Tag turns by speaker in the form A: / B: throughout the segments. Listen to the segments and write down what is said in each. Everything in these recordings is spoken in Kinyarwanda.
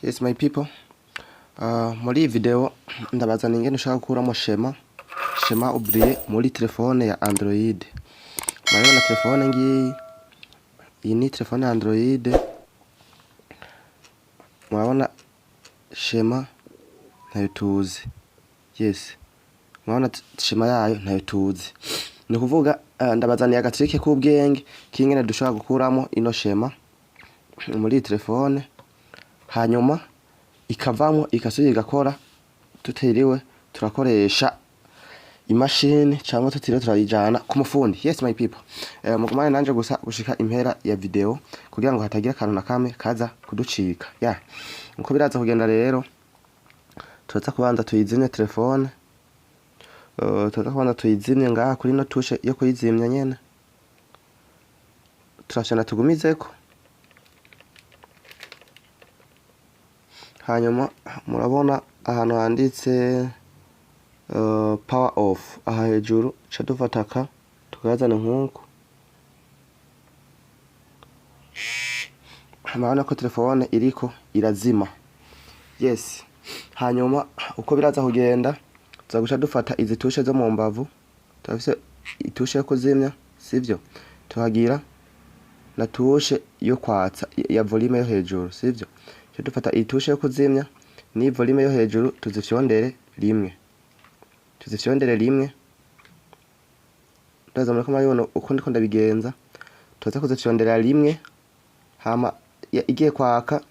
A: Yes my people, muri iyi video ndabazana ingene ushaka gukuramo Chéma oublié muri telefone ya Android. Murabona telefone ngiyi, iyi ni telefone ya Android. Murabona Chéma ntayo tuzi. Yes, murabona Chéma yayo ntayo tuzi. Ni kuvuga ndabazaniye agatrike k'ubwenge k'ingene dushaka gukuramo ino Chéma muri telefone, hanyuma ikavamo ikasubira igakora tutiriwe turakoresha imashini cyangwa tutiriwe turayijana ku mufundi. Yes my people, mugumane nanje gusa gushika impera ya video kugira ngo hatagira kantu na kame kaza kuducika. Uko biraza kugenda rero, tuza kubanza tuyizimye telefone, tuza kubanza tuyizimye ngaha kuri no tushe yo kuyizimya nyene, turashana tugumizeko. Hanyuma murabona ahantu handitse power off, aha hejuru cha dufataka tukazana nkuko. Murabona ko telefone iriko irazima. Yes, hanyuma uko biraza kugenda tuzaguca dufata izi tushe zo mu mbavu, turafise itushe yo kuzimya sivyo, tuhagira na tushe yo kwatsa ya volume yo hejuru sivyo. Dufata itushe yo kuzimya ni volume yo hejuru tuzifyondere rimwe, ndaza muri kumabona uko ndiko ndabigenza. Tuza kuzifyondera rimwe, hama igiye kwaka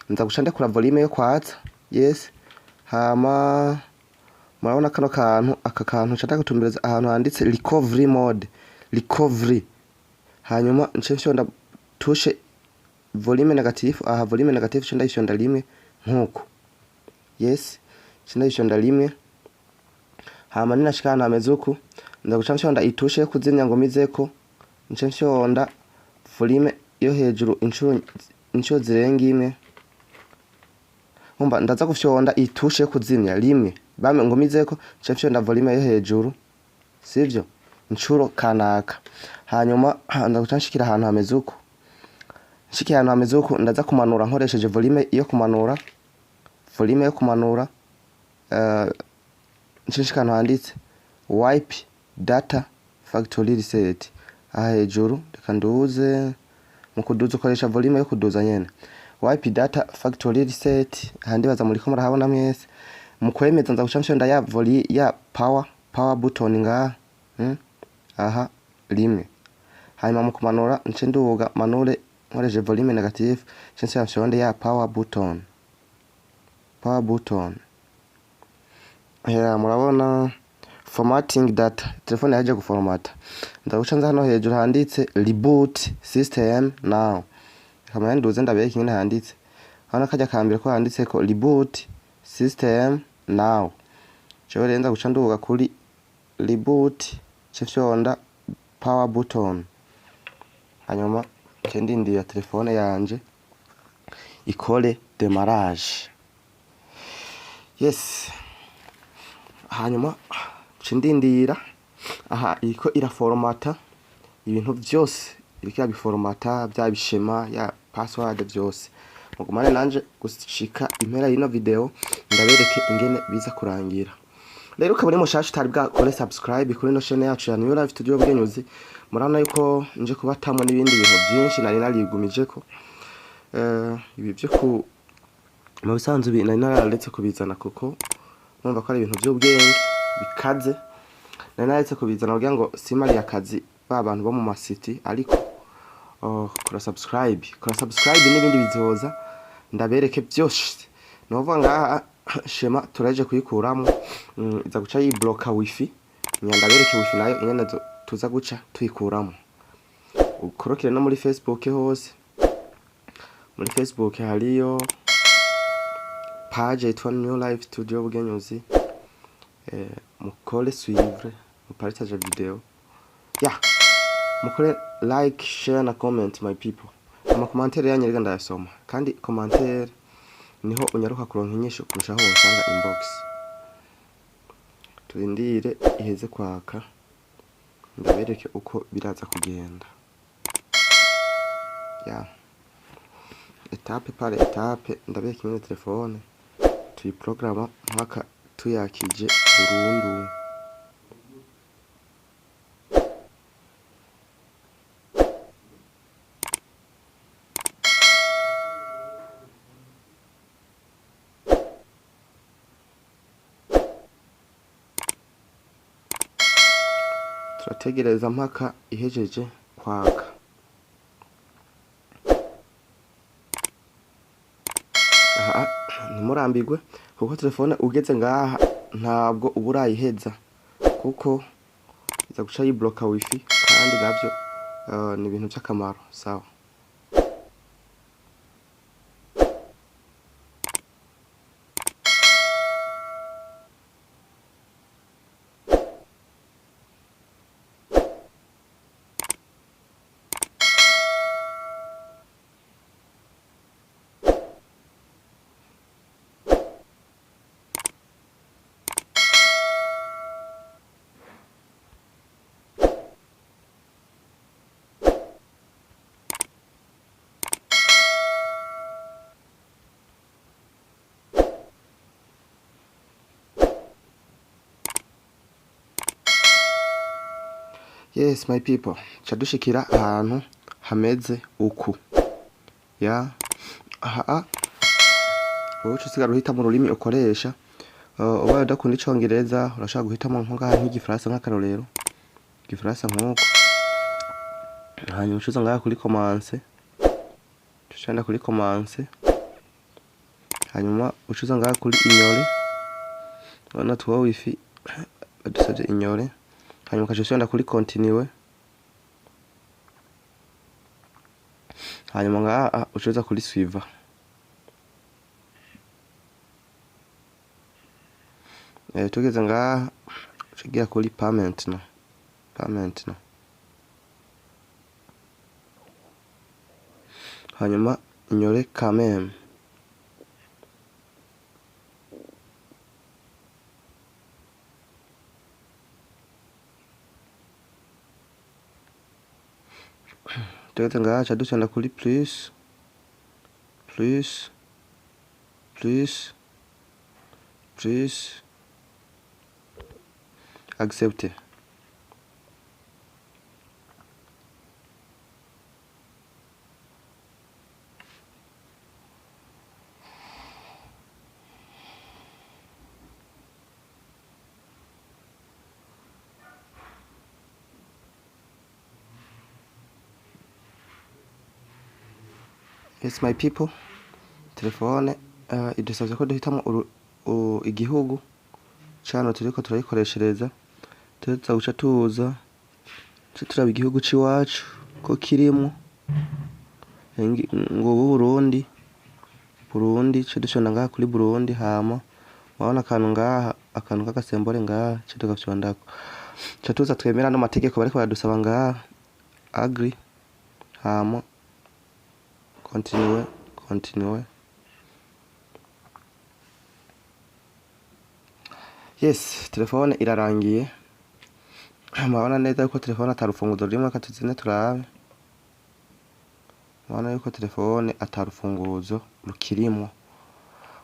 A: nza guca ndekura volume yo kwatsa. Yes, hama murabona kano kantu, aka kantu nshaka gutumbereza ahantu handitse recovery mode, recovery. Hanyuma nce fyonda tushe volume negative, aha volume negative cyo ndayishonda rimwe nkuko. Yes, ndayishonda rimwe, hama ninashikana hameze uko ndaguca nshonda itushe yo kuzimya ngo mizeko, nce nshonda volume yo hejuru inshuro zirenga imwe. Umba ndaza gufyonda itushe yo kuzimya rimwe bame ngo mizeko, nce nshonda volume yo hejuru sivyo inshuro kanaka. Hanyuma ndaguca nshikira ahantu hameze uko, nshikira ahantu hameze uko ndaza kumanura nkoresheje volume yo kumanura, nshishikana handitse wipe data factory reset. Aha hejuru reka nduze, mu kuduza ukoresha volume yo kuduza nyene, wipe data factory reset. Handi baza muri ko murahabona mwese, mu kwemeza nza guca nshonda ya volume ya power button ngaha aha rimwe. Hanyuma mu kumanura nce nduga manure nkoresheje volume negative, nce nshonda ya power button. Murabona formatting data, telefone yaje guformata. Ndaguca nza hano hejuru handitse reboot system now. Kama nduze ndabeka ingene handitse, hano kajya kambere ko handitse ko reboot system now. Cyo renza guca nduga kuri reboot cyfyonda power button. Hanyuma ndindira telefone yanje ikore demarrage. Yes, hanyuma ndindira aha iko iraformata ibintu byose, iriko yabiformata bya bishema ya password byose. Mugumane nanje gushika impera y'ino video ndabereke ingene biza kurangira. Rero ukaba uri mushasha utari bwakore subscribe kuri no channel yacu ya New Life Studio Bwenyuzi, murana yuko nje kubatamwe n'ibindi bintu byinshi nari narigumije ko ibi byo ku mu bisanzwe nari nararetse kubizana kuko numva ko ari ibintu by'ubwenge bikaze. Nari naretse kubizana kugira ngo simari akazi abantu bo mu masiti, ariko kora subscribe n'ibindi bizoza ndabereke byose. Novuga ngaha Chéma turaje kuyikuramo, iza guca yibloka wifi, nyandabereke wifi nayo ingene tuza guca tuyikuramo. Ukorokere no muri Facebook hose, muri Facebook hariyo page yitwa New Life Studio Bwenyuzi, mukore suivre, mupartage video, mukore like, share na comment my people. Ama commentaire yanyu rega ndayasoma, kandi commentaire niho unyaruka kuronka inyisho kurushaho usanga inbox. Turindire iheze kwaka ndabereke uko biraza kugenda. etape par etape ndabereka ingene telefone tuyiprograma mpaka tuyakije burundu. Turategereza mpaka ihejeje kwaka. Aha ntimurambirwe kuko telefone ugeze ngaha ntabwo uba urayiheza, kuko iza guca yibloka wifi kandi navyo ni ibintu by'akamaro. Sawa. Yes my people, cadushikira ahantu hameze uku ya aha wowe usigara uhita mu rurimi ukoresha. Ubaye udakunda icongereza urashaka guhitamo nko ngaha nk'igifaransa nk'akarorero, igifaransa nk'uko. Hanyuma ucuza ngaha kuri commence, tushanda kuri commence, hanyuma ucuza ngaha kuri ignore, wana tuwa wifi badusabye ignore. Hanyuma ukashenda kuri continue, hanyuma ngaha ucuza kuri suivre. Tugeze ngaha ucigira kuri payment no. Hanyuma ignore quand même. Tugeze ngaha cadushanda kuri plus accepter. Yes my people, telefone idusavye ko duhitamo igihugu cano turiko turayikoreshereza. Tuza guca tuza turaba igihugu c'iwacu ko kirimo ngo Burundi dushonda ngaha kuri Burundi. Hama wabona akantu ngaha, akantu k'agasembore ngaha tugafyondako. Tuza twemera no mategeko bariko baradusaba ngaha, agree. Hama continue. Yes, telefone irarangiye. Mabona neza yuko telefone atarufunguzo rimwe, katuzine turabe. Mabona yuko telefone atarufunguzo rukirimo,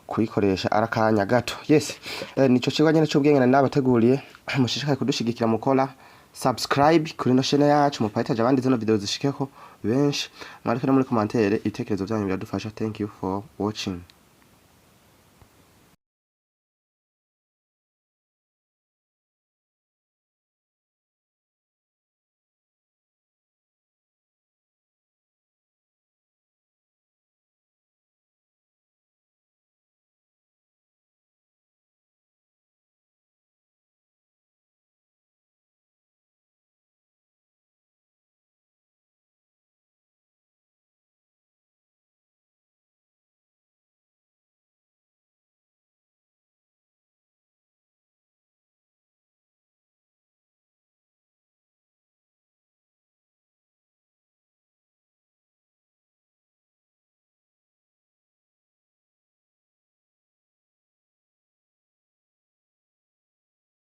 A: kuyikoresha arakanya gato. Yes, nico cigwa nyene c'ubwenge nabateguriye. Mushishikaye kudushigikira mukora subscribe kuri no chaîne yacu, mupayitaje abandi zino video zishikeko benshi. Mwariko no muri commentaire ibitekerezo byanyu biradufasha. Thank you for watching.